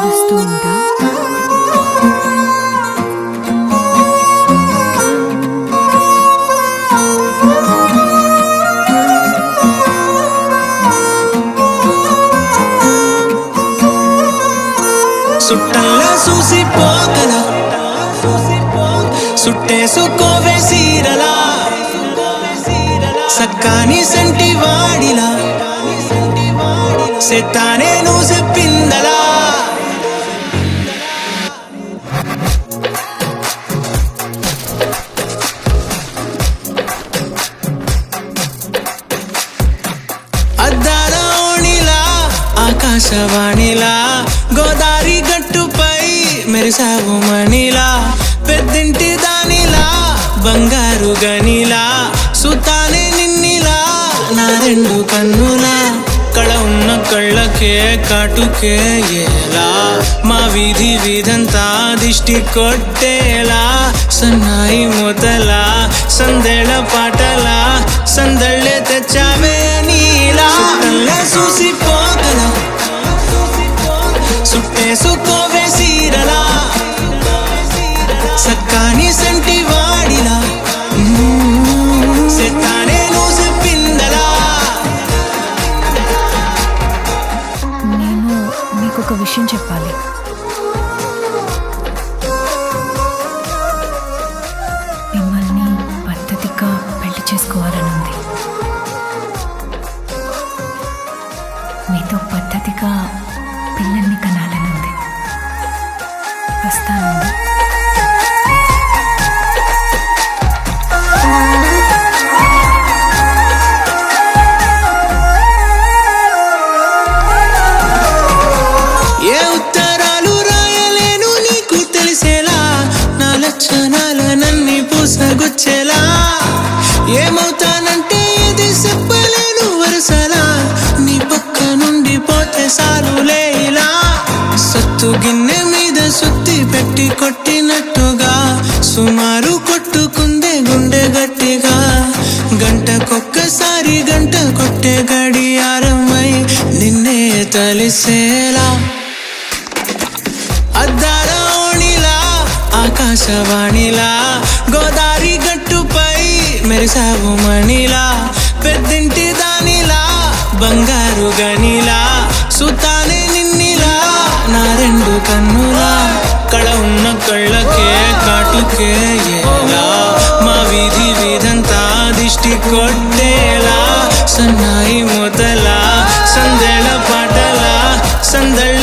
నడుస్తూ ఉంటా. సుట్టల్లా చూసిపోగల సుట్టేసుకోవే సీరలా సక్కాని సంటి వాడిలా సెత్తానే నువ్వు చెప్పిందలా అద్దాల ఓణిలా ఆకాశవాణిలా గోదారి గట్టుపై మెరిసావు మణిలా పెద్దింటి దానిలా బంగారు గనిలా సుతానే నిన్నిలా నా రెండు కన్నులా కళ ఉన్న కళ్ళకే కాటుకే ఎలా మా వీధి వీధంతా దిష్టి కొట్టేలా సన్నాయి మూతలా సందేళ పాటలా సందళ్ళే తెచ్చావే నీలా చూసిపోగల సుట్టేసుకోవే సీరలా సక్కాని సంటి వాడిలా సెత్తానే నువ్వు చెప్పిందలా. నేను మీకొక విషయం చెప్పాలి. మిమ్మల్ని పద్ధతిగా పెళ్లి చేసుకోవాలనుంది. మీతో పద్ధతిగా పిల్లల్ని కనాలనుంది. వస్తానండి. ఏ ఉత్తరాలు రాయలేను నీకు తెలిసేలా నా లక్షణాలనన్నీ పూసగుచ్చేలా ఏమవుతానంటే ఇది చెప్పలేను వరుసలా నీ పక్క నుండి పోతే సాలులే ఇలా సత్తు గిన్నె మీద సుత్తి పెట్టి కొట్టినట్టుగా సుమారు కొట్టుకుందే గుండె గట్టిగా గంటకొక్కసారి గంట కొట్టే గడియారమై నిన్నే తలిసేలా అద్దాల ఓణిలా ఆకాశవాణిలా గోదారి గట్టుపై మెరిసావు మణిలా పెద్దింటి దానిలా బంగారు గనిలా సుతానే నిన్నిలా నా రెండు కన్నులా కళ ఉన్న కళ్ళకే కాటుకే ఎలా మా వీధి వీధంతా దిష్టి కొట్టేలా సన్నాయి మూతలా సందేళ పాటలా సందళ్ళ